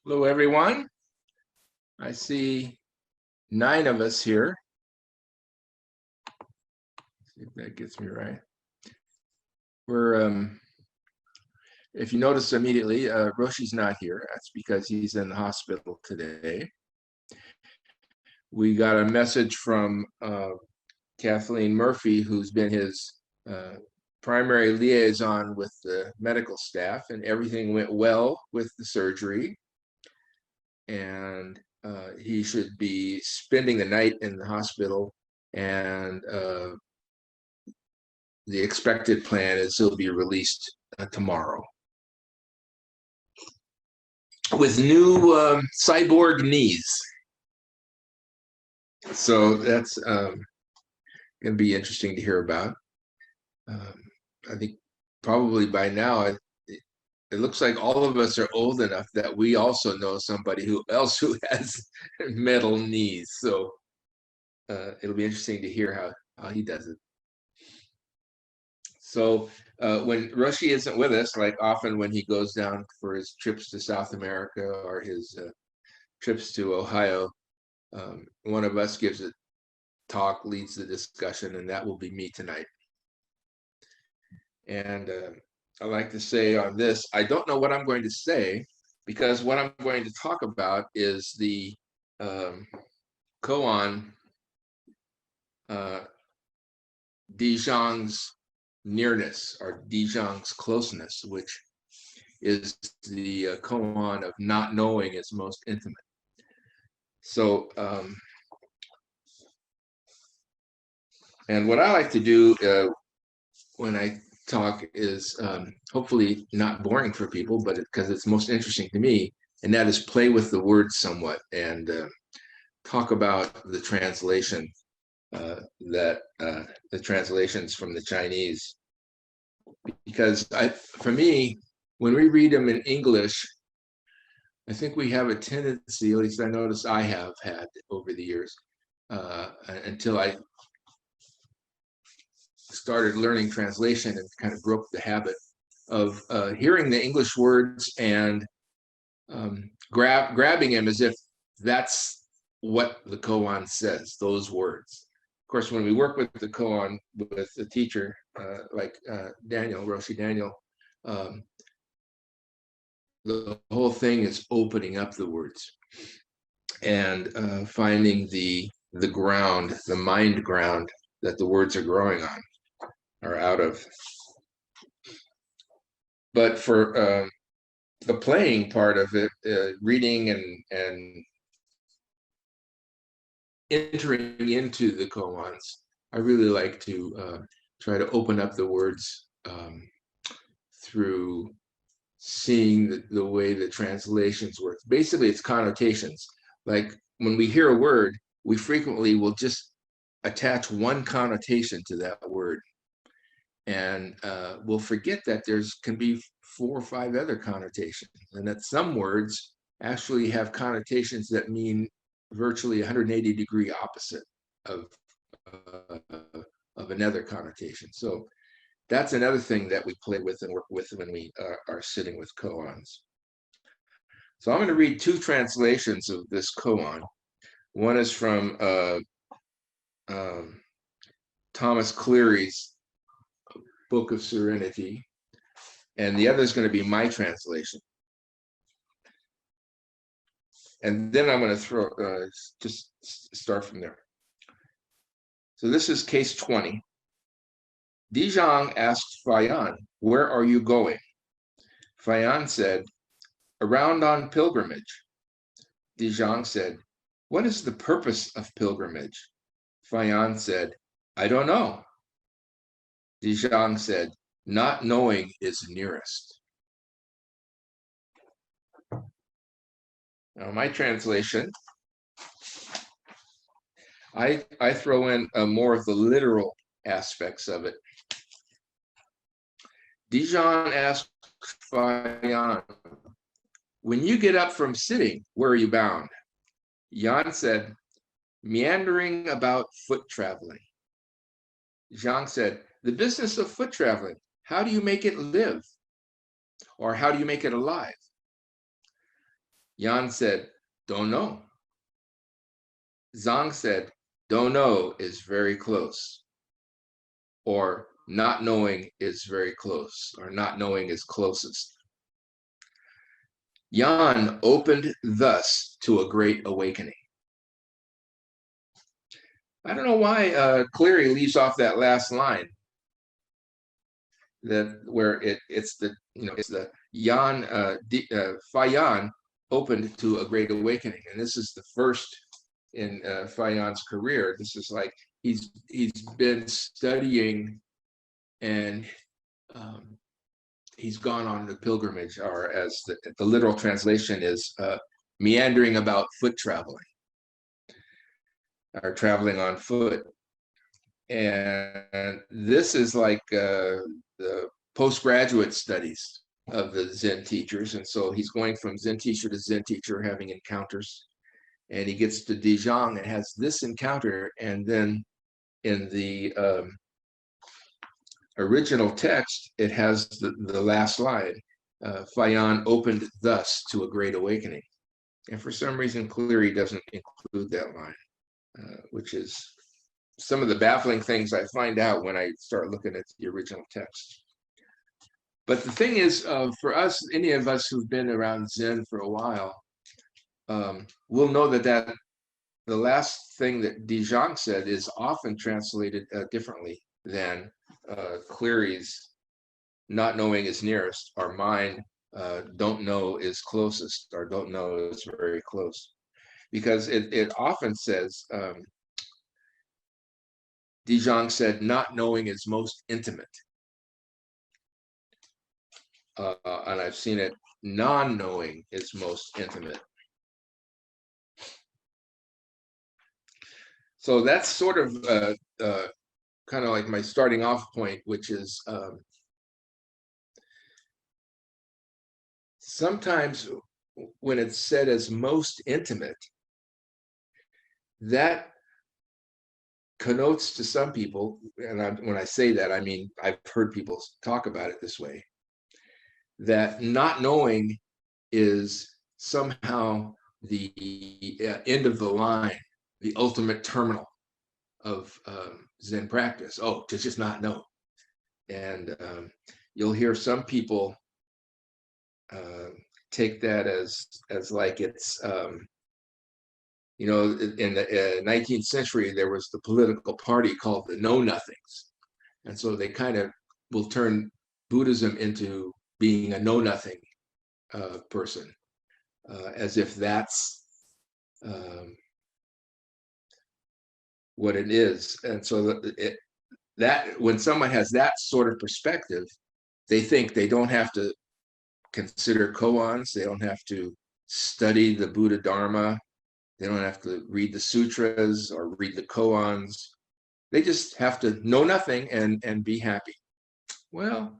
Hello, everyone. I see 9 of us here. See if that gets me right. We're, if you notice immediately, Roshi's not here. That's because he's in the hospital today. We got a message from Kathleen Murphy, who's been his primary liaison with the medical staff, and everything went well with the surgery. And he should be spending the night in the hospital, and the expected plan is he'll be released tomorrow with new cyborg knees. So that's going to be interesting to hear about. I think probably by now, it looks like all of us are old enough that we also know somebody who has metal knees. So it'll be interesting to hear how he does it. So when Roshi isn't with us, like often when he goes down for his trips to South America or his trips to Ohio, one of us gives a talk, leads the discussion, and that will be me tonight. And I like to say on this, I don't know what I'm going to say, because what I'm going to talk about is the koan Dijang's nearness, or Dijang's closeness, which is the koan of not knowing is most intimate. So, and what I like to do when I talk is hopefully not boring for people, but because it's most interesting to me, and that is play with the words somewhat and talk about the translation, the translations from the Chinese. Because for me, when we read them in English, I think we have a tendency, at least I notice I have had over the years, until I started learning translation and kind of broke the habit of hearing the English words and grabbing them as if that's what the koan says, those words. Of course, when we work with the koan with a teacher like Roshi Daniel, the whole thing is opening up the words and finding the ground, the mind ground that the words are growing on or out of. But for the playing part of it, reading and entering into the koans, I really like to try to open up the words through seeing the way the translations work. Basically, it's connotations. Like when we hear a word, we frequently will just attach one connotation to that word. And we'll forget that can be 4 or 5 other connotations, and that some words actually have connotations that mean virtually 180-degree opposite of another connotation. So that's another thing that we play with and work with when we are sitting with koans. So I'm going to read 2 translations of this koan. One is from Thomas Cleary's Book of Serenity, and the other is going to be my translation. And then I'm going to just start from there. So this is case 20. Dijang asked Fayan, "Where are you going?" Fayan said, "Around on pilgrimage." Dijang said, "What is the purpose of pilgrimage?" Fayan said, "I don't know." Dijang said, "Not knowing is nearest." Now, my translation, I throw in more of the literal aspects of it. Dijang asked Fayan, "When you get up from sitting, where are you bound?" Yan said, "Meandering about foot traveling." Zhang said, "The business of foot traveling, how do you make it live? Or how do you make it alive?" Yan said, don't know. Zhang said, don't know is very close, or not knowing is very close, or not knowing is closest. Yan opened thus to a great awakening. I don't know why Cleary leaves off that last line, that where it's the Yan Fayan opened to a great awakening, and this is the first in Fayan's career. This is like he's been studying, and he's gone on the pilgrimage, or as the literal translation is, meandering about foot traveling, or traveling on foot. And this is like the postgraduate studies of the Zen teachers. And so he's going from Zen teacher to Zen teacher, having encounters. And he gets to Dijong and has this encounter. And then in the original text, it has the last line, Fayan opened thus to a great awakening. And for some reason, Cleary doesn't include that line, which is some of the baffling things I find out when I start looking at the original text. But the thing is, for us, any of us who've been around Zen for a while, we'll know that the last thing that Dijong said is often translated differently than Cleary's not knowing is nearest, or mine don't know is closest, or don't know is very close. Because it often says, Dijong said, not knowing is most intimate. And I've seen it, non-knowing is most intimate. So that's sort of kind of like my starting off point, which is sometimes when it's said as most intimate, that connotes to some people, and when I say that, I mean, I've heard people talk about it this way, that not knowing is somehow the end of the line, the ultimate terminal of Zen practice. Oh, to just not know. And you'll hear some people take that as like it's, you know, in the 19th century, there was the political party called the Know Nothings. And so they kind of will turn Buddhism into being a know-nothing person, as if that's what it is. And so that when someone has that sort of perspective, they think they don't have to consider koans, they don't have to study the Buddha Dharma, they don't have to read the sutras or read the koans. They just have to know nothing and be happy. Well,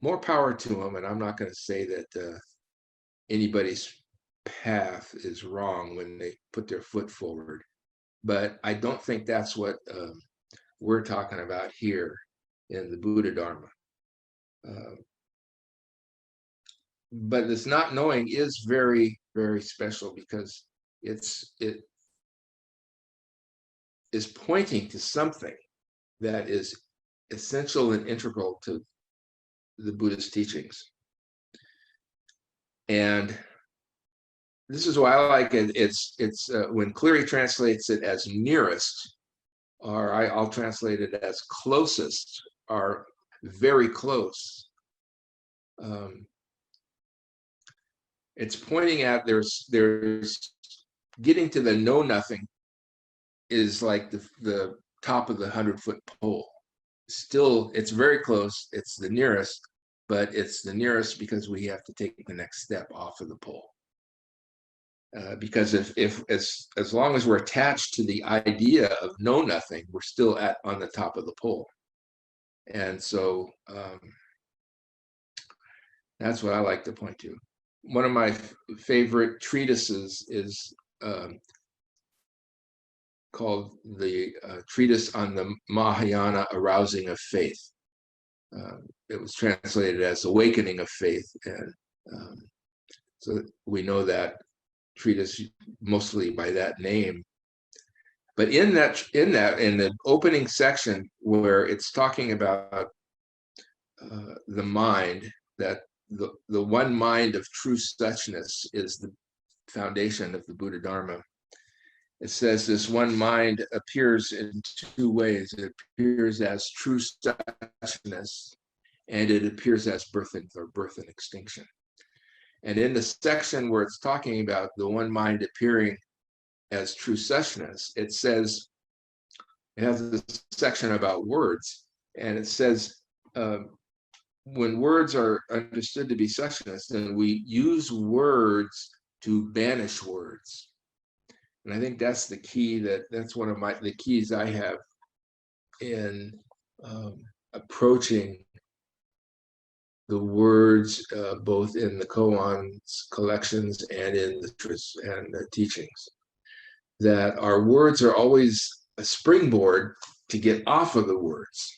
more power to them, and I'm not going to say that anybody's path is wrong when they put their foot forward, but I don't think that's what we're talking about here in the Buddha Dharma. But this not knowing is very, very special, because it is pointing to something that is essential and integral to the Buddhist teachings. And this is why I like it. It's when Cleary translates it as nearest, or I'll translate it as closest, or very close. It's pointing at there's getting to the know nothing is like the top of the 100-foot pole. Still, it's very close. It's the nearest, but it's the nearest because we have to take the next step off of the pole. Because if as long as we're attached to the idea of know nothing, we're still on the top of the pole. And so that's what I like to point to. One of my favorite treatises is called the Treatise on the Mahayana Arousing of Faith. It was translated as Awakening of Faith, and So we know that treatise mostly by that name. But in the opening section where it's talking about the mind, that the one mind of true suchness is the foundation of the Buddha Dharma. It says this one mind appears in two ways. It appears as true suchness, and it appears as birth and extinction. And in the section where it's talking about the one mind appearing as true suchness, it says, it has a section about words, and it says, when words are understood to be suchness, then we use words to banish words. And I think that's the key, that's one of the keys I have in approaching the words, both in the koans collections and in the sutras and the teachings, that our words are always a springboard to get off of the words.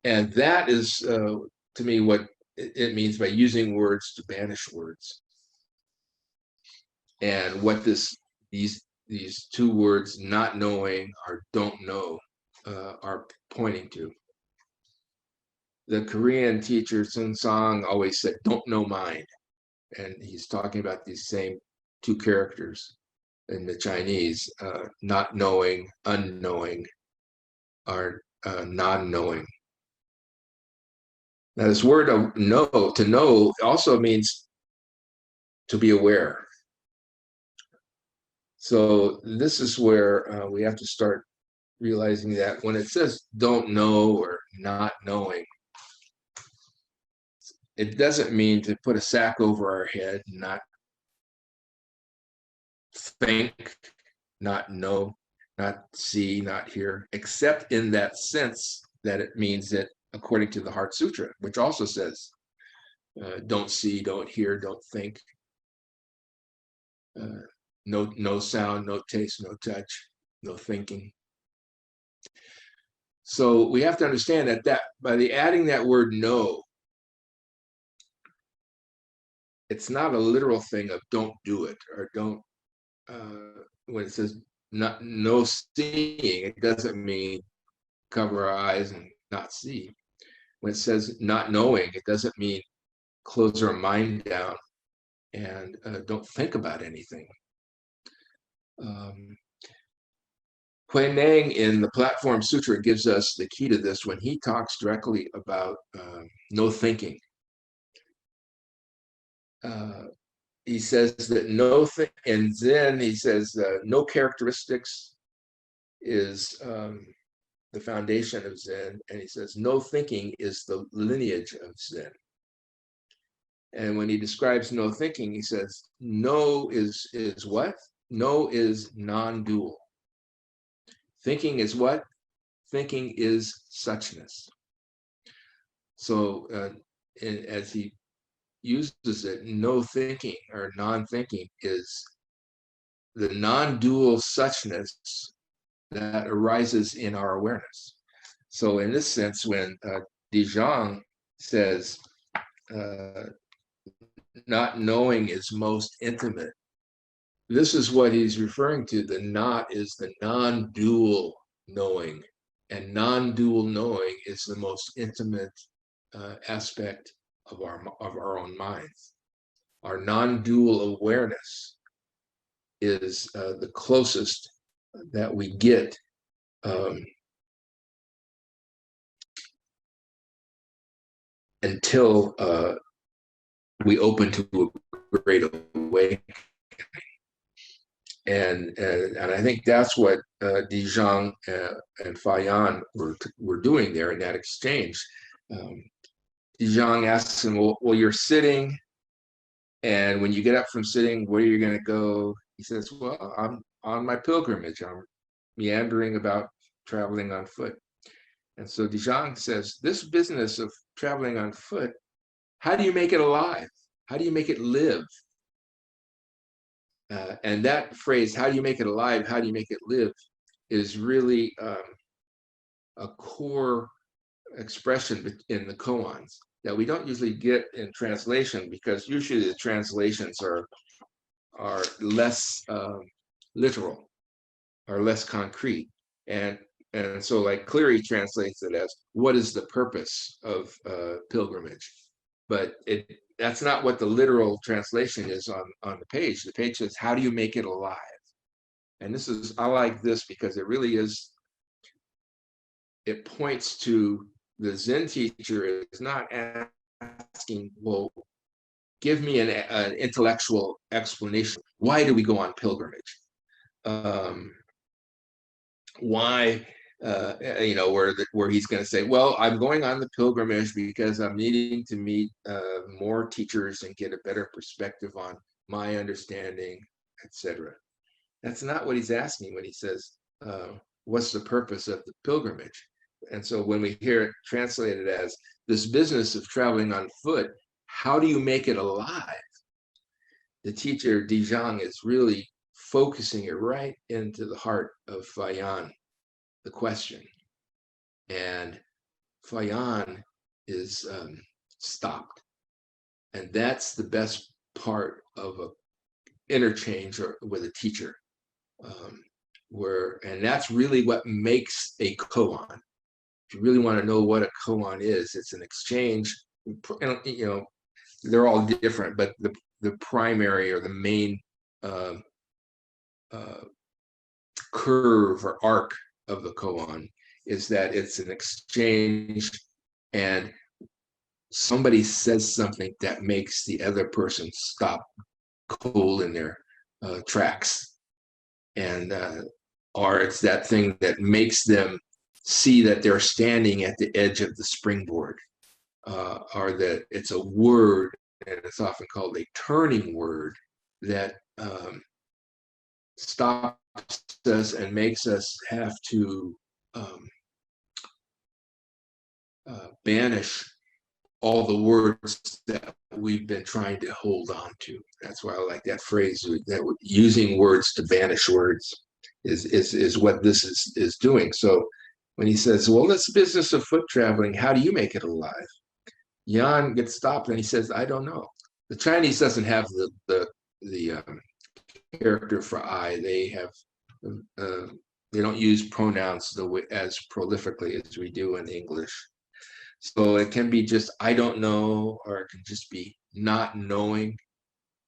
And that is, to me, what it means by using words to banish words. And what these two words, not knowing or don't know, are pointing to. The Korean teacher Sun Song always said, "Don't know mind," and he's talking about these same two characters in the Chinese, not knowing, unknowing, or non-knowing. Now, this word of know, to know, also means to be aware. So this is where we have to start realizing that when it says don't know or not knowing, it doesn't mean to put a sack over our head, not think, not know, not see, not hear, except in that sense that it means that according to the Heart Sutra, which also says, don't see, don't hear, don't think, no sound, no taste, no touch, no thinking. So we have to understand that by adding that word know, it's not a literal thing of don't do it or don't, when it says no seeing, it doesn't mean cover our eyes and not see. When it says not knowing, it doesn't mean close our mind down and don't think about anything. Huineng in the Platform Sutra gives us the key to this when he talks directly about no thinking. He says that in Zen, he says no characteristics is the foundation of Zen, and he says no thinking is the lineage of Zen. And when he describes no thinking, he says no is what? No is non-dual. Thinking is what? Thinking is suchness. So as he uses it, no thinking or non-thinking is the non-dual suchness that arises in our awareness. So in this sense, when Dijong says not knowing is most intimate, this is what he's referring to. The not is the non-dual knowing, and non-dual knowing is the most intimate aspect of our own minds. Our non-dual awareness is the closest that we get until we open to a great awakening. And I think that's what Dijong and Fayan were doing there in that exchange. Dijong asks him, well, you're sitting, and when you get up from sitting, where are you going to go? He says, well, I'm on my pilgrimage. I'm meandering about, traveling on foot. And so Dijong says, this business of traveling on foot, how do you make it alive? How do you make it live? And that phrase, how do you make it alive? How do you make it live? Is really a core expression in the koans. that we don't usually get in translation, because usually the translations are less literal, are less concrete. And so like Cleary translates it as, what is the purpose of pilgrimage? But that's not what the literal translation is on the page. The page says, how do you make it alive? And this is, I like this because it really is, it points to the Zen teacher is not asking, well, give me an intellectual explanation. Why do we go on pilgrimage? Why, where he's going to say, well, I'm going on the pilgrimage because I'm needing to meet more teachers and get a better perspective on my understanding, etc. That's not what he's asking when he says, what's the purpose of the pilgrimage? And so when we hear it translated as this business of traveling on foot, how do you make it alive? The teacher, Dijang, is really focusing it right into the heart of Fayan, the question. And Fayan is stopped. And that's the best part of an interchange with a teacher. And that's really what makes a koan. If you really want to know what a koan is, it's an exchange. They're all different, but the primary or the main curve or arc of the koan is that it's an exchange, and somebody says something that makes the other person stop cold in their tracks, and or it's that thing that makes them see that they're standing at the edge of the springboard, or that it's a word, and it's often called a turning word, that stops us and makes us have to banish all the words that we've been trying to hold on to. That's why I like that phrase, that using words to banish words is what this is doing. So when he says, well, this business of foot traveling, how do you make it alive? Jan gets stopped and he says, I don't know. The Chinese doesn't have the character for I. They have they don't use pronouns as prolifically as we do in English. So it can be just I don't know, or it can just be not knowing,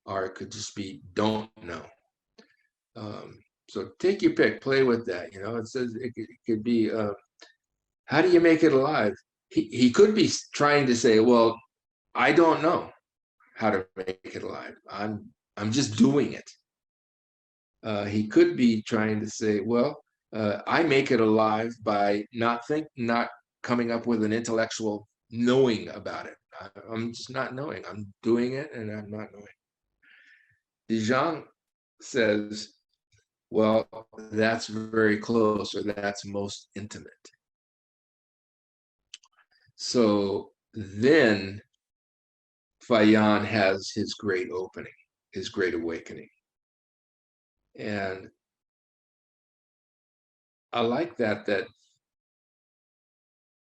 or it could just be don't know. So take your pick, play with that. It says it could be how do you make it alive? He could be trying to say, well, I don't know how to make it alive. I'm just doing it. He could be trying to say, well, I make it alive by not coming up with an intellectual knowing about it. I'm just not knowing. I'm doing it and I'm not knowing. Dijang says, well, that's very close, or that's most intimate. So then Fayan has his great opening, his great awakening. And I like that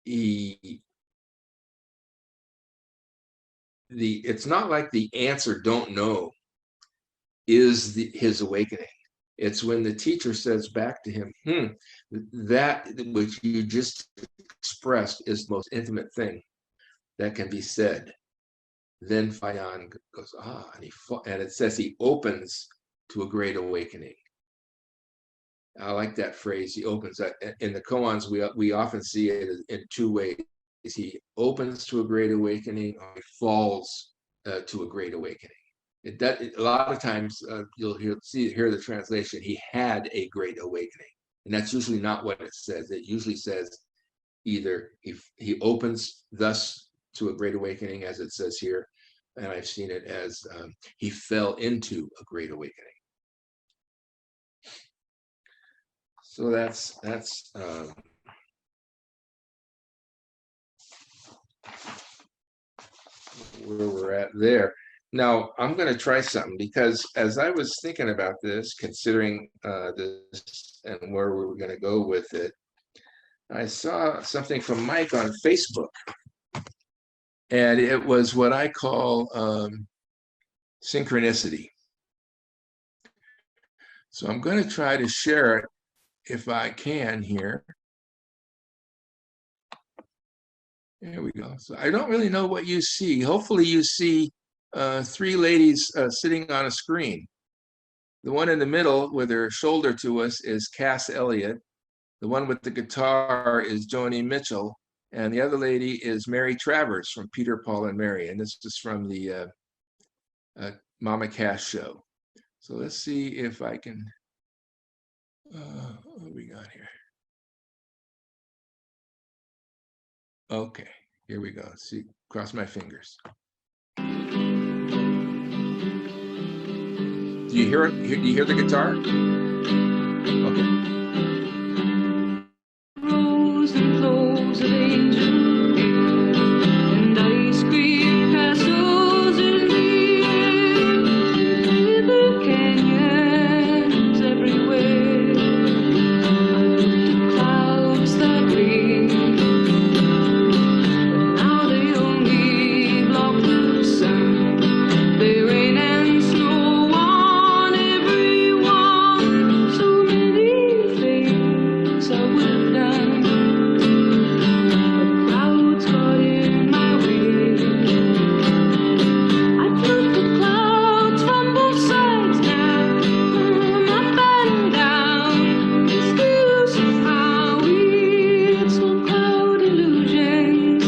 it's not like the answer don't know is his awakening. It's when the teacher says back to him, that which you just expressed is the most intimate thing that can be said. Then Fayan goes, and it says he opens to a great awakening. I like that phrase. He opens that. In the koans, we often see it in two ways. He opens to a great awakening, or he falls to a great awakening. A lot of times you'll hear the translation, he had a great awakening. And that's usually not what it says. It usually says either he opens thus to a great awakening, as it says here, and I've seen it as he fell into a great awakening. So that's where we're at there. Now, I'm going to try something, because as I was thinking about this, considering this and where we were going to go with it, I saw something from Mike on Facebook. And it was what I call synchronicity. So I'm going to try to share it if I can here. There we go. So I don't really know what you see. Hopefully you see three ladies sitting on a screen. The one in the middle with her shoulder to us is Cass Elliott. The one with the guitar is Joni Mitchell. And the other lady is Mary Travers from Peter, Paul, and Mary. And this is from the Mama Cass show. So let's see if I can, what do we got here? Okay, here we go. Let's see, cross my fingers. Do you hear it? Do you hear the guitar? Okay. Rows and flows of angel and ice cream castles in the air, river canyons everywhere. I looked at clouds that rain, but now they only block the sun. They rain and snow on everyone. So many things I would have done, but clouds got in my way. I've looked at clouds from both sides now, up and down, and still somehow it's all cloud illusions.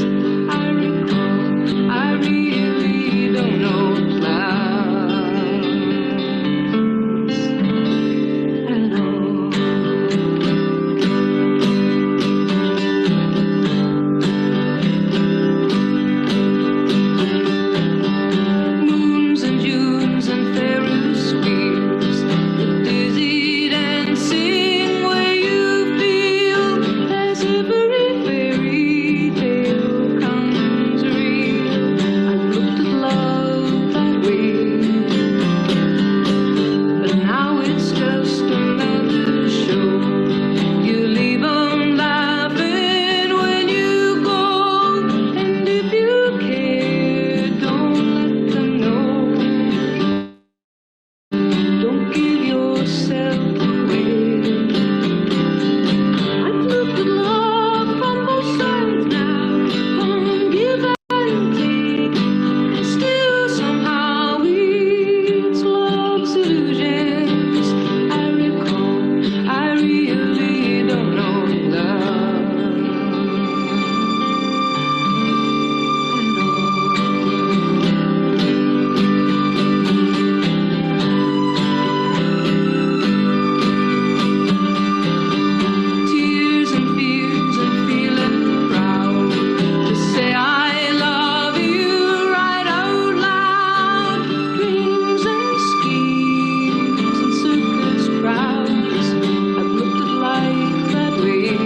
I recall, I really don't know clouds at all. Moons and Junes and Ferris wheels that dizzy dancing where you feel as every fairy tale comes real. I've looked at love that way, but now it's just another show. You leave 'em laughing when you go, and if you care, don't let them know. Don't give yourself away. I've looked at love from both sides now, give and take, and still somehow it's love's illusions. I recall, I really don't know love at all. Tears and fears and feeling proud to say I love you right out loud. Dreams and schemes and circus crowds. I've looked at life that way,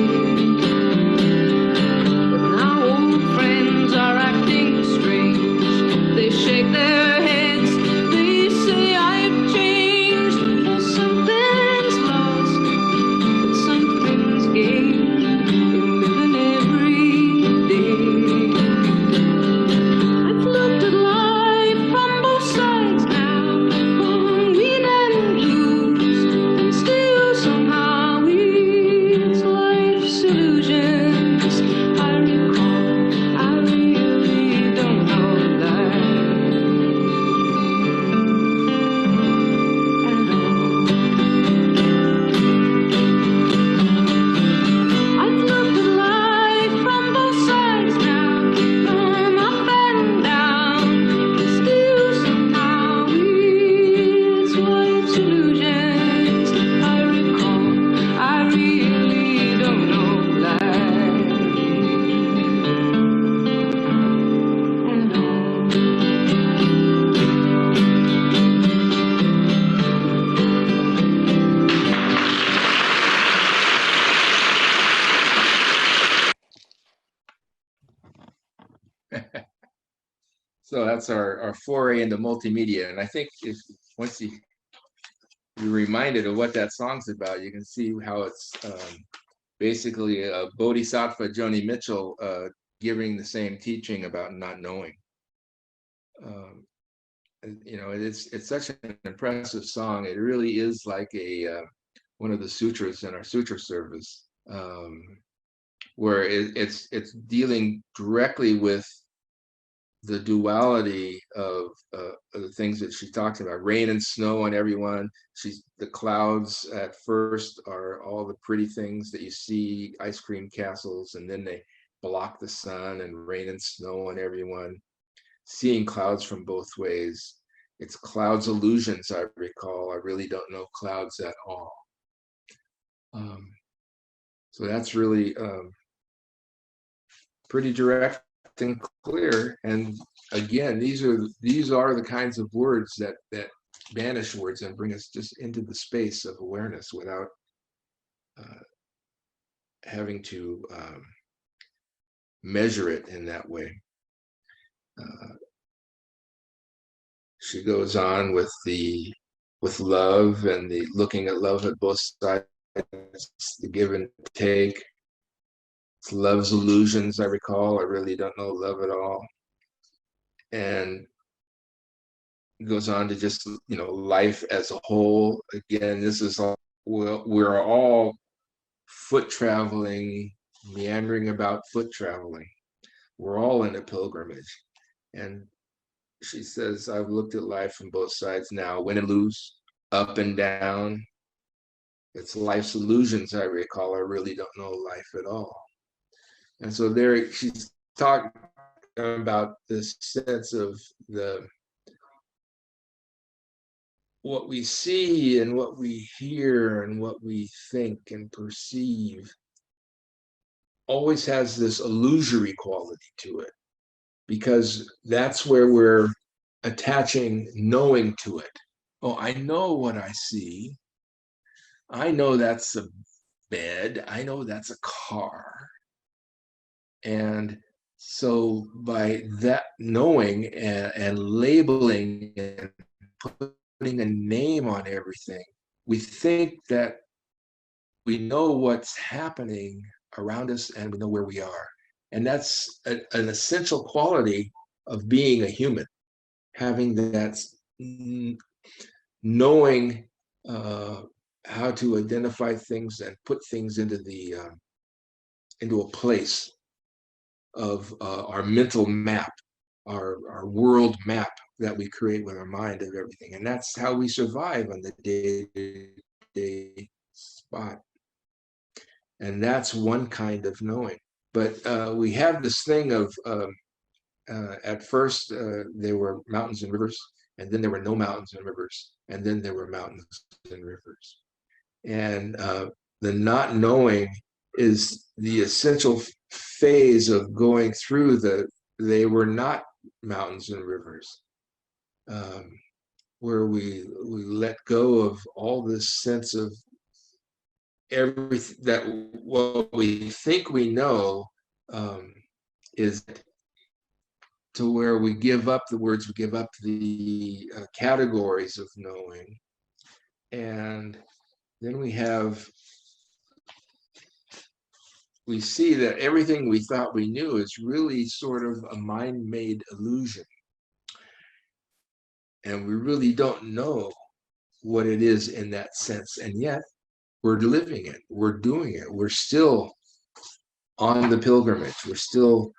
but now old friends are acting strange. They shake their heads, they say I've changed. Well, something's lost, but something's gained in living every day. I've looked at life from both sides now, win and lose, and still somehow it's life's illusions. I recall, I really don't know life at all. I've looked at life from both sides now, up and down, and still somehow it's life's illusions. I recall, I really don't know life at all. So that's our foray into multimedia. And I think if once you're reminded of what that song's about, you can see how it's basically a Bodhisattva Joni Mitchell giving the same teaching about not knowing. It's such an impressive song. It really is like a one of the sutras in our sutra service, where it's dealing directly with the duality of the things that she talks about: rain and snow on everyone. The clouds at first are all the pretty things that you see, ice cream castles, and then they block the sun, and rain and snow on everyone. Seeing clouds from both ways. It's clouds illusions, I recall. I really don't know clouds at all. So that's really pretty direct and clear. And again, these are the kinds of words that banish words and bring us just into the space of awareness without having to measure it in that way. She goes on with love and the looking at love at both sides, the give and take. It's love's illusions, I recall. I really don't know love at all. And goes on to just, life as a whole. Again, this is all, we're all foot traveling, meandering about foot traveling. We're all in a pilgrimage. And she says, I've looked at life from both sides now, win and lose, up and down. It's life's illusions, I recall. I really don't know life at all. And so there she's talking about this sense of what we see and what we hear and what we think and perceive always has this illusory quality to it, because that's where we're attaching knowing to it. Oh, I know what I see. I know that's a bed. I know that's a car. And so by that knowing and labeling and putting a name on everything, we think that we know what's happening around us and we know where we are. And that's an essential quality of being a human, having that knowing how to identify things and put things into a place of our mental map, our world map that we create with our mind of everything. And that's how we survive on the day-to-day spot. And that's one kind of knowing. But we have this thing of, at first, there were mountains and rivers, and then there were no mountains and rivers, and then there were mountains and rivers. And the not knowing is the essential phase of going through they were not mountains and rivers, where we let go of all this sense of everything, that what we think we know is, to where we give up the words, we give up the categories of knowing. And then we see that everything we thought we knew is really sort of a mind-made illusion. And we really don't know what it is in that sense. And yet we're living it, we're doing it, we're still on the pilgrimage, we're still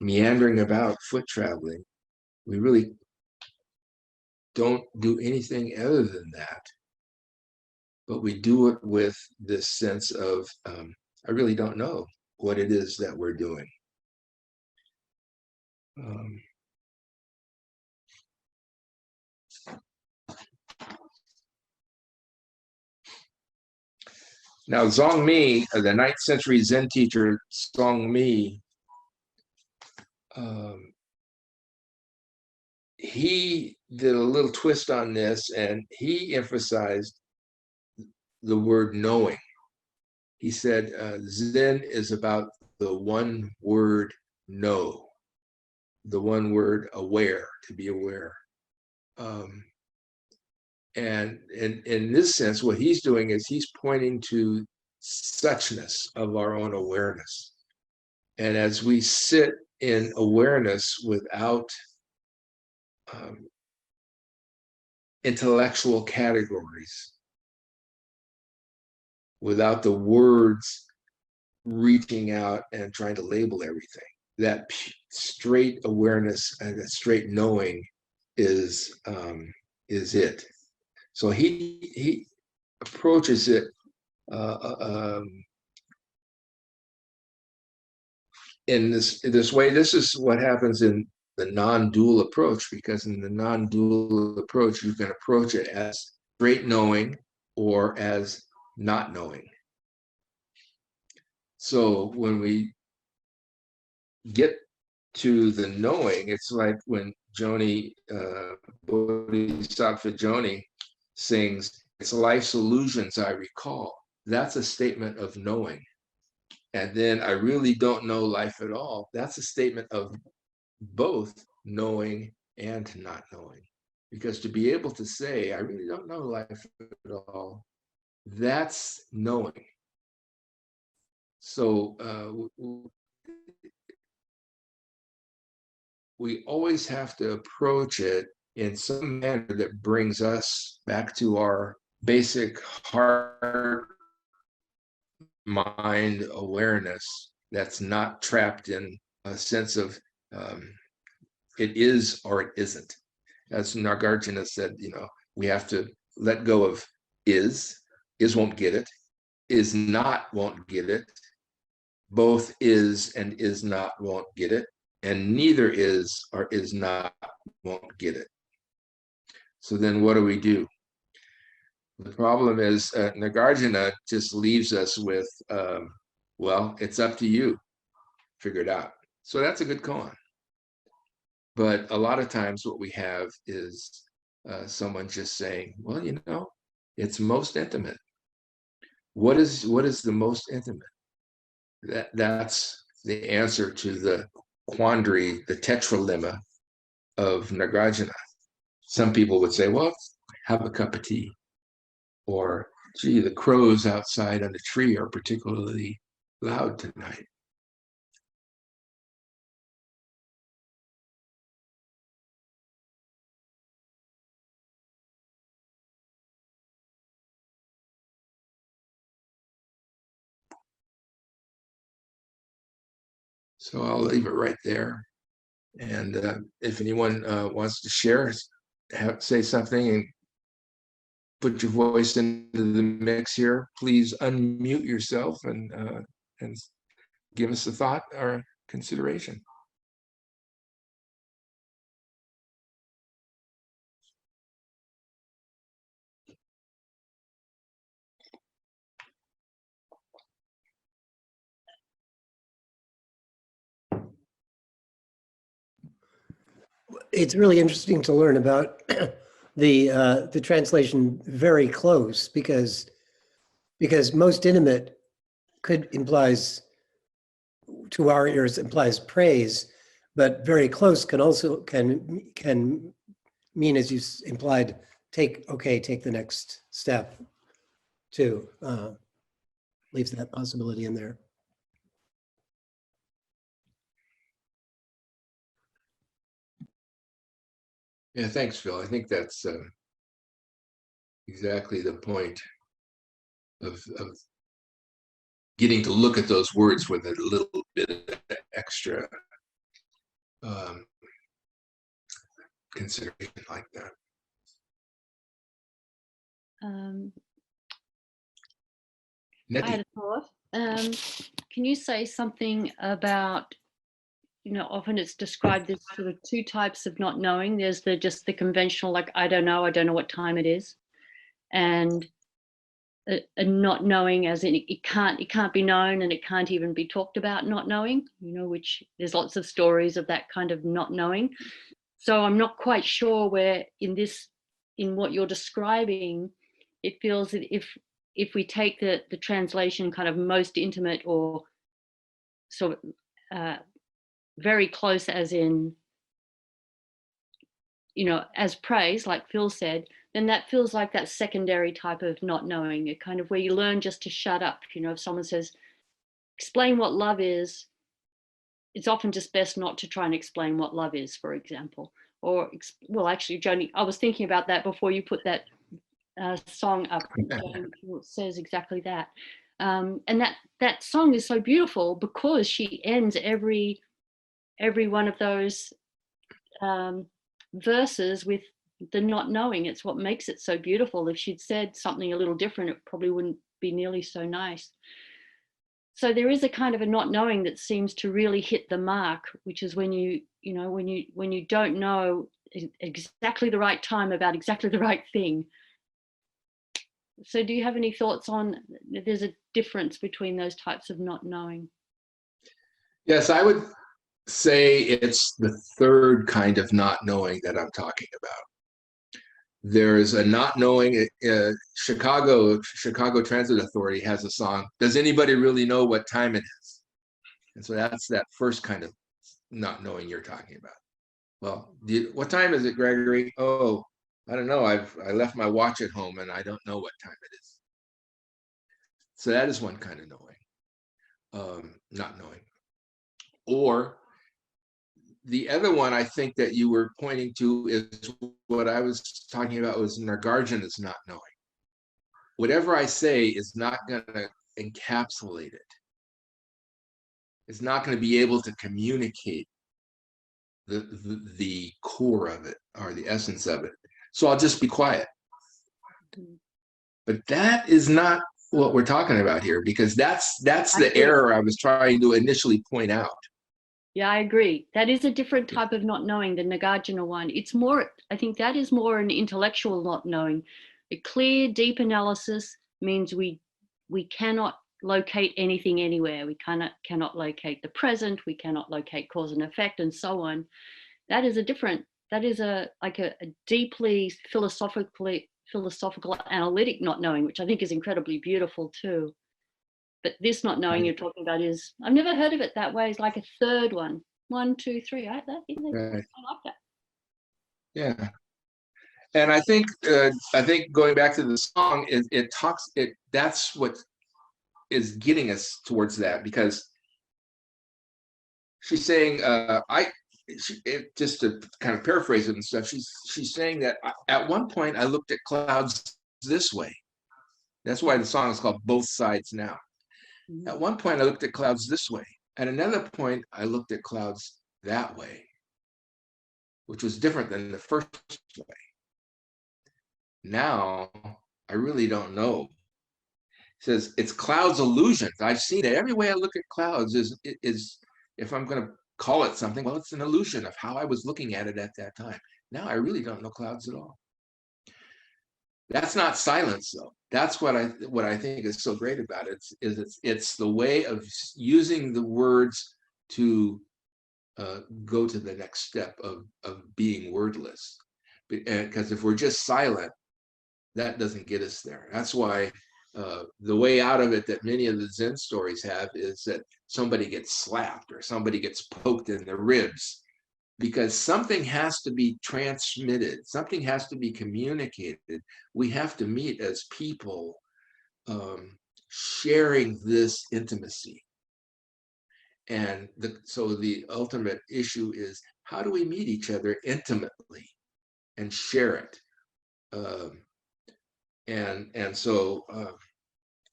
meandering about, foot traveling. We really don't do anything other than that. But we do it with this sense of, I really don't know what it is that we're doing. Now, Zongmi, the 9th century Zen teacher, Zongmi, he did a little twist on this, and he emphasized the word knowing. He said, Zen is about the one word know, the one word aware, to be aware. And in this sense, what he's doing is he's pointing to suchness of our own awareness. And as we sit in awareness without intellectual categories, without the words reaching out and trying to label everything. That straight awareness and that straight knowing is it. So he approaches it in this way. This is what happens in the non-dual approach, because in the non-dual approach, you can approach it as straight knowing or as not knowing. So when we get to the knowing, it's like when Joni, Bodhisattva Joni sings, "It's life's illusions I recall." That's a statement of knowing. And then "I really don't know life at all." That's a statement of both knowing and not knowing. Because to be able to say, "I really don't know life at all," that's knowing. So we always have to approach it in some manner that brings us back to our basic heart mind awareness, that's not trapped in a sense of it is or it isn't. As Nagarjuna said, we have to let go of is won't get it, is not won't get it, both is and is not won't get it, and neither is or is not won't get it. So then what do? The problem is Nagarjuna just leaves us with, well, it's up to you, figure it out. So that's a good koan. But a lot of times what we have is someone just saying, well, it's most intimate. What is the most intimate? That's the answer to the quandary, the tetralemma of Nagarjuna. Some people would say, well, have a cup of tea. Or, gee, the crows outside on the tree are particularly loud tonight. So I'll leave it right there. And if anyone wants to share, say something and put your voice into the mix here, please unmute yourself and give us a thought or consideration. It's really interesting to learn about the translation very close, because most intimate implies, to our ears, implies praise, but very close can also can mean, as you implied, take the next step too. Leaves that possibility in there. Yeah, thanks, Phil. I think that's exactly the point of getting to look at those words with a little bit of extra consideration like that. I had a thought. Can you say something about, often it's described as sort of two types of not knowing. There's just the conventional, like, I don't know what time it is. And a not knowing, as in it can't be known, and it can't even be talked about, not knowing, which there's lots of stories of that kind of not knowing. So I'm not quite sure where in what you're describing, it feels that if we take the translation kind of most intimate, or sort of very close, as in, as praise, like Phil said, then that feels like that secondary type of not knowing, a kind of where you learn just to shut up. If someone says, explain what love is, it's often just best not to try and explain what love is, for example. Or, well, actually, Joni, I was thinking about that before you put that song up. Joni says exactly that. And that song is so beautiful because she ends every one of those verses with the not knowing. It's what makes it so beautiful. If she'd said something a little different, it probably wouldn't be nearly so nice. So there is a kind of a not knowing that seems to really hit the mark, which is when you don't know exactly the right time about exactly the right thing. So do you have any thoughts on, there's a difference between those types of not knowing? Yes, I would say it's the third kind of not knowing that I'm talking about. There's a not knowing. Chicago Transit Authority has a song, "Does anybody really know what time it is?" And so that's that first kind of not knowing you're talking about. Well, what time is it, Gregory? Oh, I don't know. I left my watch at home and I don't know what time it is. So that is one kind of knowing, not knowing. Or the other one I think that you were pointing to is what I was talking about was Nagarjuna is not knowing. Whatever I say is not going to encapsulate it. It's not going to be able to communicate the core of it or the essence of it. So I'll just be quiet. But that is not what we're talking about here, because that's the error I was trying to initially point out. Yeah, I agree. That is a different type of not knowing, the Nagarjuna one. It's more, I think that is more an intellectual not knowing. A clear, deep analysis means we cannot locate anything anywhere. We cannot locate the present. We cannot locate cause and effect, and so on. That is a deeply philosophical analytic not knowing, which I think is incredibly beautiful too. But this not knowing you're talking about is, I've never heard of it that way. It's like a third one. 1, 2, 3. I like that. Yeah. And I think going back to the song, that's what is getting us towards that, because she's saying, just to kind of paraphrase it and stuff, she's saying that at one point I looked at clouds this way. That's why the song is called Both Sides Now. Mm-hmm. At one point I looked at clouds this way. At another point I looked at clouds that way, which was different than the first way. Now I really don't know. It says it's clouds illusions. I've seen it. Every way I look at clouds is if I'm going to call it something, well, it's an illusion of how I was looking at it at that time. Now I really don't know clouds at all. That's not silence, though. That's what I think is so great about it. It's the way of using the words to go to the next step of being wordless. Because if we're just silent, that doesn't get us there. That's why the way out of it that many of the Zen stories have is that somebody gets slapped or somebody gets poked in the ribs, because something has to be transmitted, something has to be communicated. We have to meet as people sharing this intimacy. And so the ultimate issue is, how do we meet each other intimately and share it?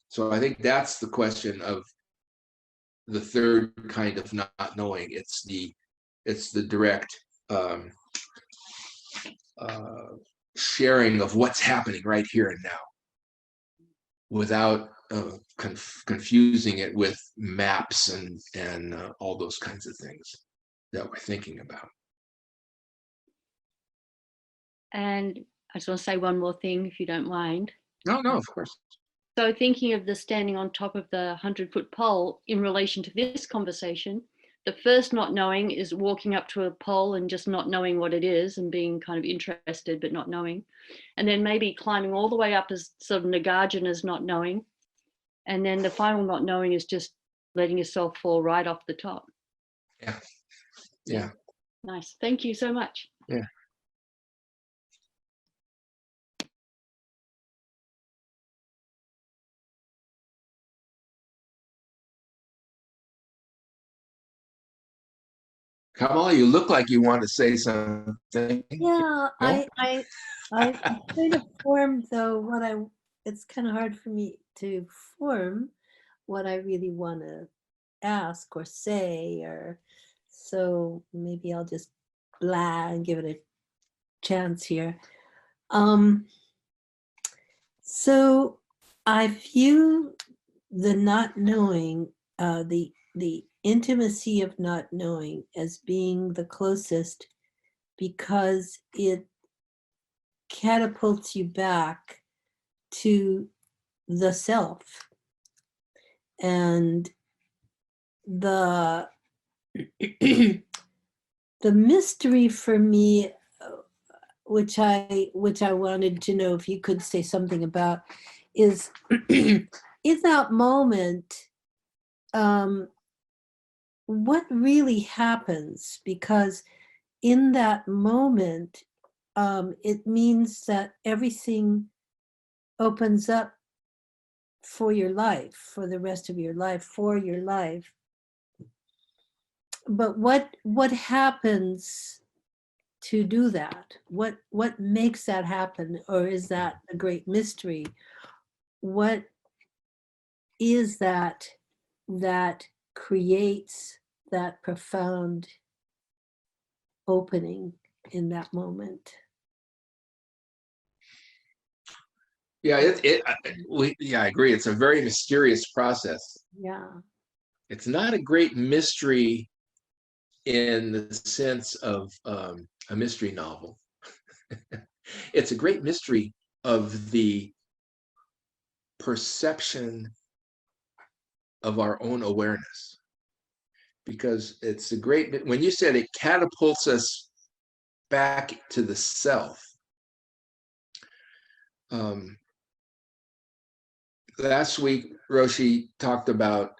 So I think that's the question of the third kind of not knowing. It's the direct sharing of what's happening right here and now, without confusing it with maps and all those kinds of things that we're thinking about. And I just want to say one more thing, if you don't mind. No, of course. So thinking of the standing on top of the 100-foot pole in relation to this conversation, the first not knowing is walking up to a pole and just not knowing what it is and being kind of interested but not knowing. And then maybe climbing all the way up as sort of Nagarjuna's not knowing. And then the final not knowing is just letting yourself fall right off the top. Yeah. Nice. Thank you so much. Yeah. Kamala, you look like you want to say something. Yeah, No? I kind of formed though it's kind of hard for me to form what I really want to ask or say, or so maybe I'll just blah and give it a chance here. So I view the not knowing, the intimacy of not knowing as being the closest, because it catapults you back to the self. And the the mystery for me, which I wanted to know if you could say something about, is in that moment, what really happens? Because in that moment, it means that everything opens up for your life, for the rest of your life, for your life. But what happens to do that? What makes that happen? Or is that a great mystery? What is that creates that profound opening in that moment? Yeah, I agree. It's a very mysterious process. Yeah. It's not a great mystery in the sense of a mystery novel. It's a great mystery of the perception of our own awareness, because it's a great, when you said it catapults us back to the self. Last week, Roshi talked about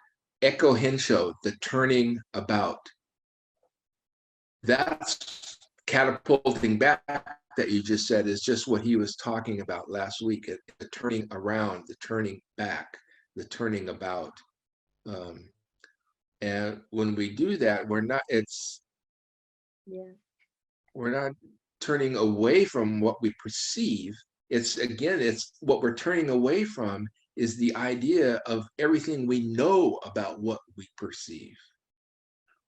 Eko Hensho, the turning about. That's catapulting back that you just said is just what he was talking about last week, the turning around, the turning back, the turning about. And when we do that, we're not turning away from what we perceive. It's what we're turning away from is the idea of everything we know about what we perceive.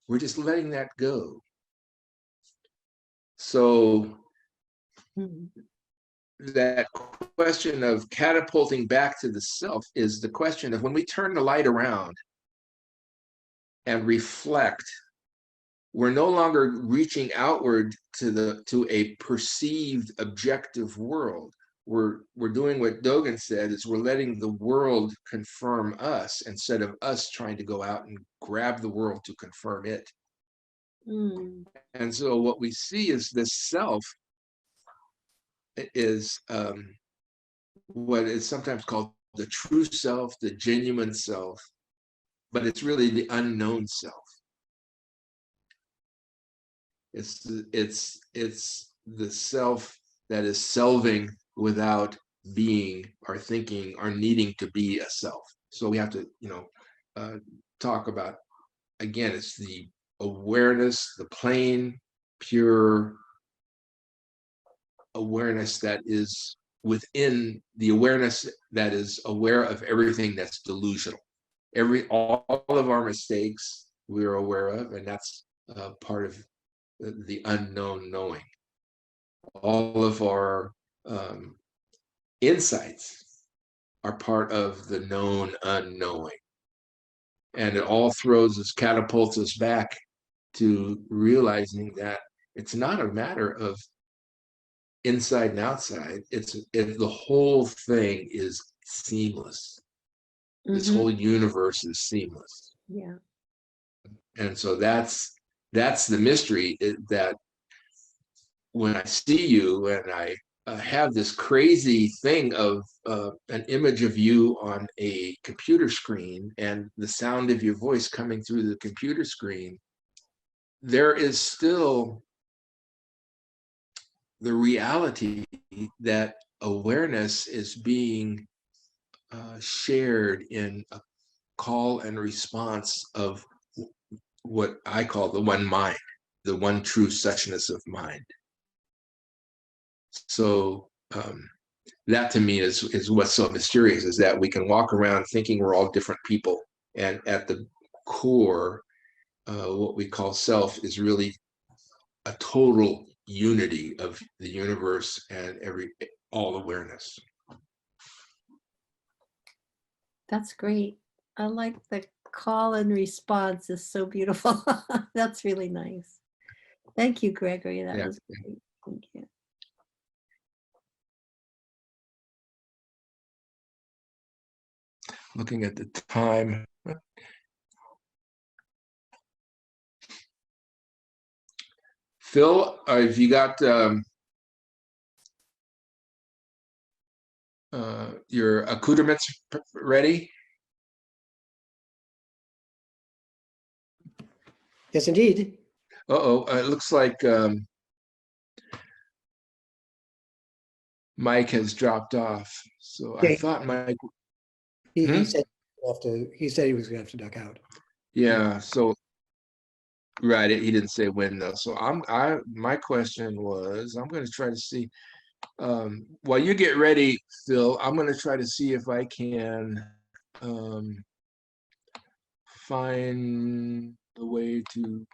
We're just letting that go. So that question of catapulting back to the self is the question of when we turn the light around and reflect, we're no longer reaching outward to a perceived objective world. We're doing what Dogen said, is we're letting the world confirm us instead of us trying to go out and grab the world to confirm it. And so what we see is this self is what is sometimes called the true self, the genuine self, but it's really the unknown self. It's the self that is selving without being or thinking or needing to be a self. So we have to, talk about, again, it's the awareness, the plain, pure awareness that is within the awareness that is aware of everything that's delusional. All of our mistakes we're aware of, and that's part of the unknown knowing. All of our insights are part of the known unknowing. And it all catapults us back to realizing that it's not a matter of inside and outside. The whole thing is seamless. This whole universe is seamless. Yeah. And so that's the mystery, that when I see you and I have this crazy thing of an image of you on a computer screen and the sound of your voice coming through the computer screen, there is still the reality that awareness is being shared in a call and response of what I call the one mind. the one true suchness of mind. So that to me is what's so mysterious, is that we can walk around thinking we're all different people, and at the core, what we call self is really a total unity of the universe and all awareness. That's great. I like the call and response is so beautiful. That's really nice. Thank you, Gregory. That was great. Thank you. Looking at the time. Phil, have you got your accoutrements ready? Yes, indeed. Uh-oh, it looks like Mike has dropped off. So I thought Mike. He said he said he was going to have to duck out. Yeah. So right, he didn't say when though. So my question was, I'm going to try to see. While you get ready, Phil, I'm going to try to see if I can find a way to.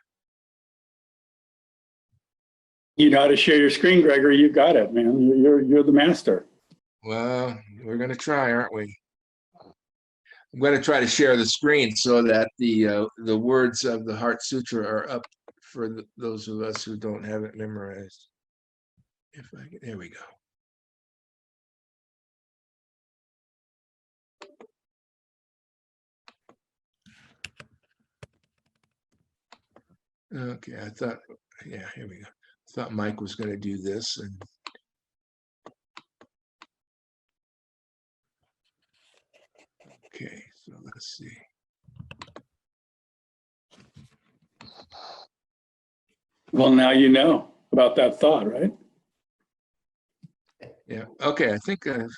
You know how to share your screen, Gregory. You got it, man. You're the master. Well, we're going to try, aren't we? I'm going to try to share the screen so that the words of the Heart Sutra are up for those of us who don't have it memorized. If I can, there we go. Okay, I thought, yeah, here we go. I thought Mike was going to do this, and okay, so let's see. Well, now you know about that thought, right? Yeah, okay, I think I've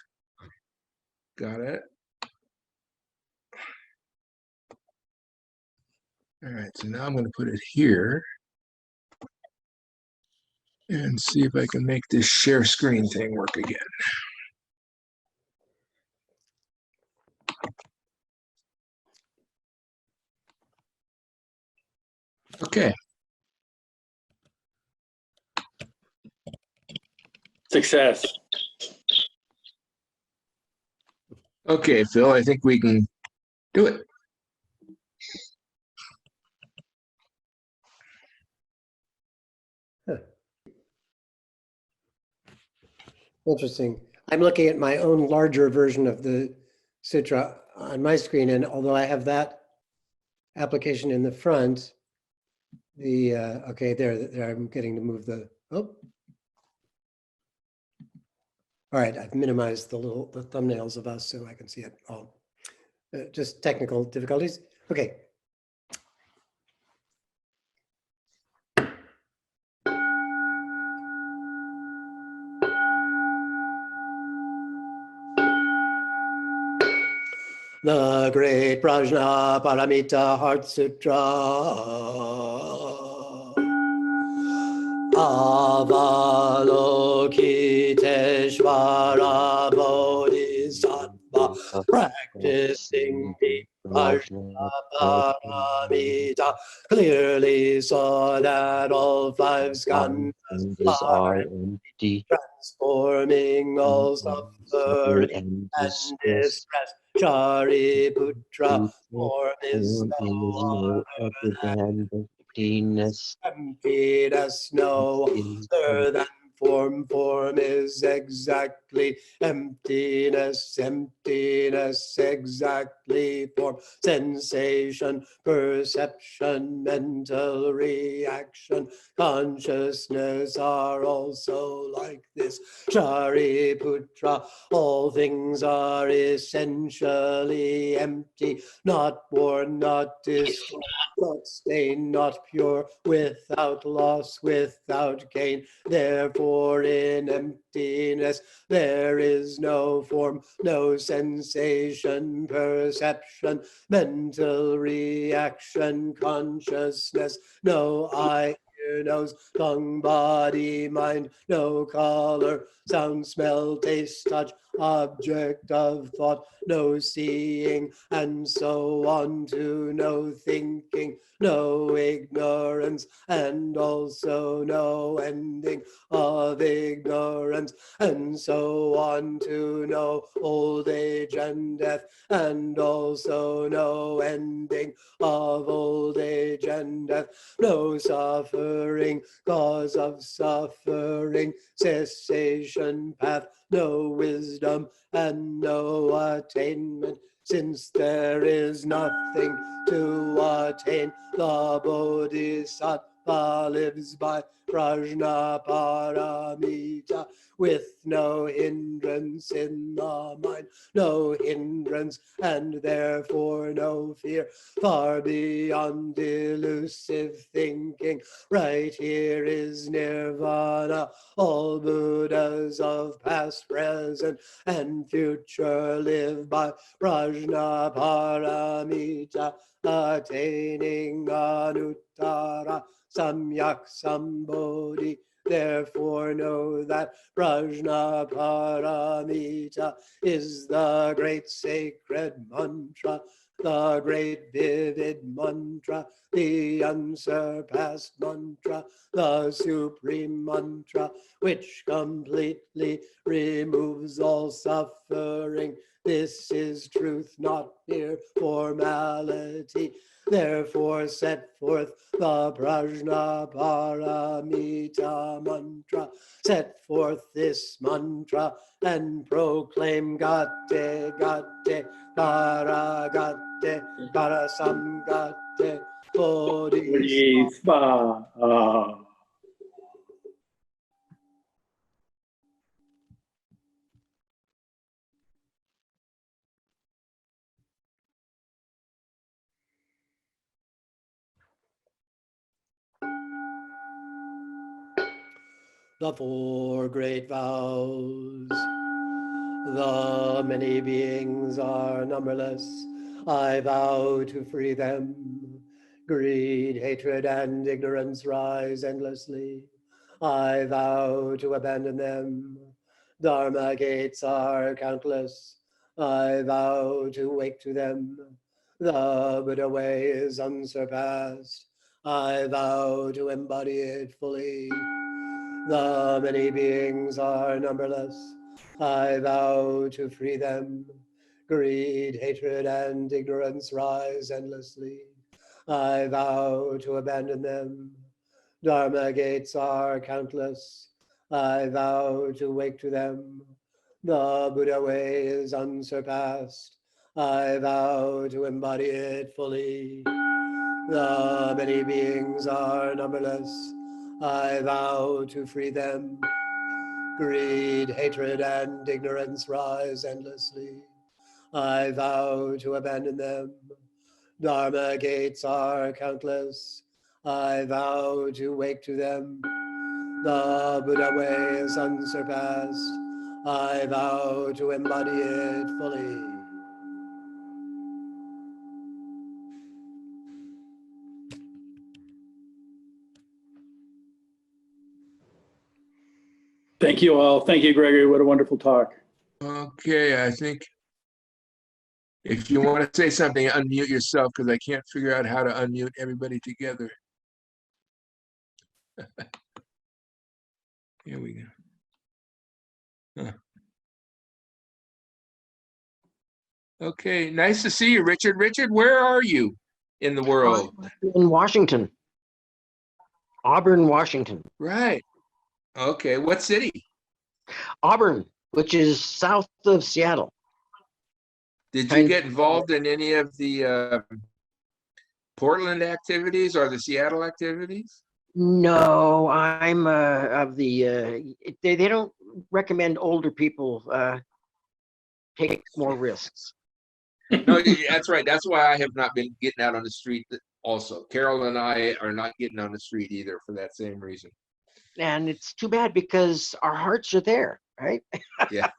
got it. All right, so now I'm going to put it here and see if I can make this share screen thing work again. Okay. Success. Okay, Phil, I think we can do it. Interesting. I'm looking at my own larger version of the sutra on my screen, and although I have that application in the front, the okay, there I'm getting to move the All right, I've minimized the thumbnails of us so I can see it all. Just technical difficulties. Okay. The Great Prajna Paramita Heart Sutra. Avalokiteshvara Bodhisattva practicing the Prajna Paramita clearly saw that all five skandhas are empty, transforming all suffering and distress. Shariputra, form is no other than emptiness. Emptiness, no other than form. Form is exactly emptiness. Emptiness, exactly form. Sensation, perception, mental reaction, consciousness are also like this. Shariputra, all things are essentially empty, not born, not destroyed, not stained, not pure, without loss, without gain. Therefore, in emptiness, there is no form, no sensation, perception, mental reaction, consciousness, no I, ear, nose, tongue, body, mind, no color, sound, smell, taste, touch, object of thought, no seeing, and so on to no thinking, no ignorance, and also no ending of ignorance, and so on to no old age and death, and also no ending of old age and death, no suffering, cause of suffering, cessation path, no wisdom, and no attainment, since there is nothing to attain. The Bodhisattva lives by prajnaparamita, with no hindrance in the mind, no hindrance, and therefore no fear, far beyond elusive thinking. Right here is nirvana. All Buddhas of past, present, and future live by prajnaparamita, attaining anuttara samyak sambodhi. Therefore know that prajnaparamita is the great sacred mantra, the great vivid mantra, the unsurpassed mantra, the supreme mantra, which completely removes all suffering. This is truth, not mere formality. Therefore set forth the prajnaparamita mantra. Set forth this mantra and proclaim Gate, Gate, Para Gate, Para Samgate, Bodhisattva. Bodhisattva. The four great vows. The many beings are numberless. I vow to free them. Greed, hatred, and ignorance rise endlessly. I vow to abandon them. Dharma gates are countless. I vow to wake to them. The Buddha way is unsurpassed. I vow to embody it fully. The many beings are numberless. I vow to free them. Greed, hatred, and ignorance rise endlessly. I vow to abandon them. Dharma gates are countless. I vow to wake to them. The Buddha way is unsurpassed. I vow to embody it fully. The many beings are numberless. I vow to free them. Greed, hatred, and ignorance rise endlessly. I vow to abandon them. Dharma gates are countless. I vow to wake to them. The Buddha way is unsurpassed. I vow to embody it fully. Thank you all. Thank you, Gregory. What a wonderful talk. Okay, I think if you want to say something, unmute yourself because I can't figure out how to unmute everybody together. Here we go. Huh. Okay, nice to see you, Richard. Richard, where are you in the world? In Washington, Auburn, Washington. Right. Okay, what city? Auburn, which is south of Seattle. Did you get involved in any of the Portland activities or the Seattle activities? No, I'm of the, they don't recommend older people take more risks. No, that's right. That's why I have not been getting out on the street also. Carol and I are not getting on the street either for that same reason. And it's too bad because our hearts are there, right? Yeah.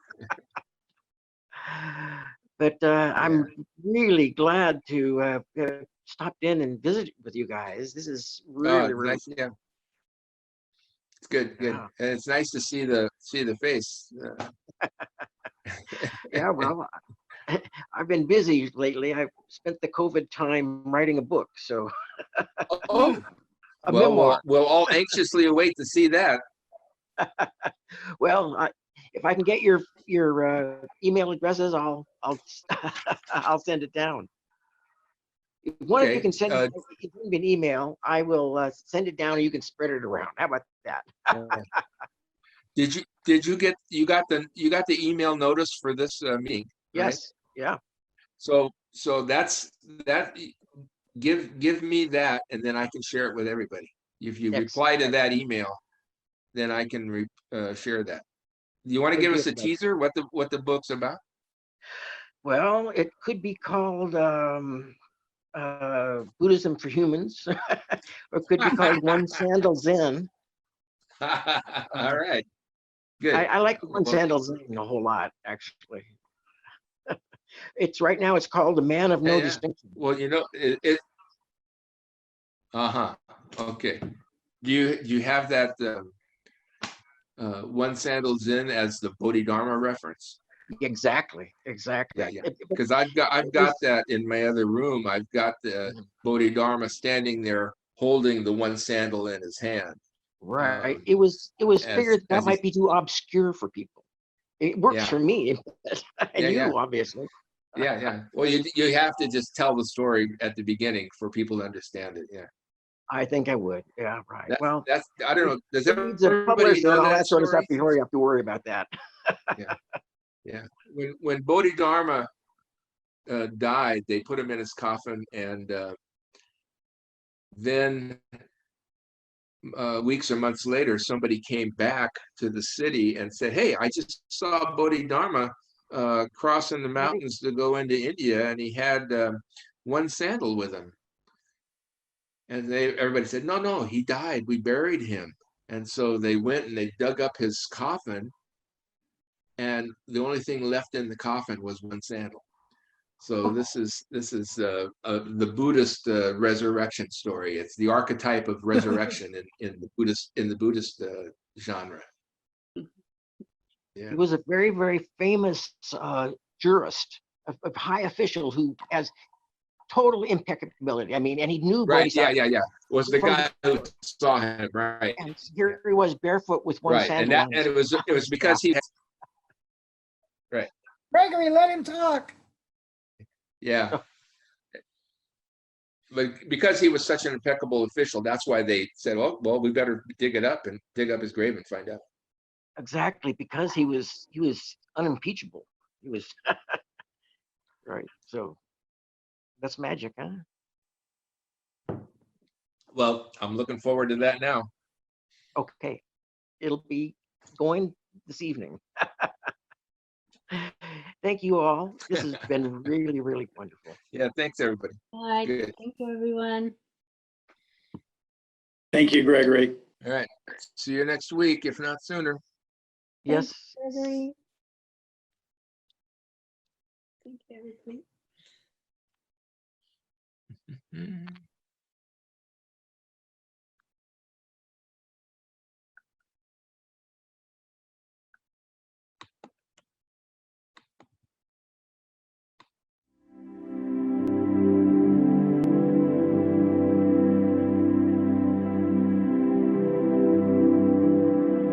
But I'm really glad to stopped in and visit with you guys. This is really, really nice. Yeah. good, good. Yeah. And it's nice to see the face. Yeah, well, I've been busy lately. I've spent the COVID time writing a book, so Oh, a well, memoir. we'll all anxiously await to see that. Well, if I can get your email addresses, I'll I'll send it down. If one of you Okay, can send me an email, I will send it down and you can spread it around. How about that? Did you got the email notice for this meeting? Right? Yes. Yeah. So that's that. Give me that, and then I can share it with everybody. If you reply to that email, then I can share that. Do you want to give us a teaser what the book's about? Well, it could be called Buddhism for Humans, or it could be called One Sandal Zen. All right, good. I like the One Sandal Zen a whole lot, actually. It's right now. It's called The Man of No Distinction. Well, you know it. Okay. Do you have that One Sandal Zen as the Bodhidharma reference? Exactly. Yeah. Because I've got that in my other room. I've got the Bodhidharma standing there holding the one sandal in his hand. Right. It was figured that might be too obscure for people. It works for me, and you obviously. Yeah. Well, you have to just tell the story at the beginning for people to understand it. Yeah. I think I would. Yeah. Right. Well, that's I don't know. Does needs a everybody publisher know and all that that sort of stuff story? before you have to worry about that. Yeah. When Bodhidharma died, they put him in his coffin, and then weeks or months later, somebody came back to the city and said, "Hey, I just saw Bodhidharma crossing the mountains to go into India, and he had one sandal with him." And everybody said, "No, he died. We buried him." And so they went and they dug up his coffin, and the only thing left in the coffin was one sandal. So this is the Buddhist resurrection story. It's the archetype of resurrection in the Buddhist genre. Yeah. He was a very, very famous jurist, a high official who has total impeccability. I mean, and he knew Bodhisattva. Yeah. Was the guy who saw him, right? And here he was barefoot with one sandal. And it was because he had, right. Gregory, let him talk. Yeah. But because he was such an impeccable official, that's why they said, "Oh, well, we better dig it up and dig up his grave and find out." Exactly, because he was unimpeachable. He was right. So that's magic, huh? Well, I'm looking forward to that now. Okay, it'll be going this evening. Thank you all. This has been really, really wonderful. Yeah, thanks everybody. Bye. Good. Thank you, everyone. Thank you, Gregory. All right. See you next week, if not sooner. Yes. Gregory. Thank you, everybody. Mhm.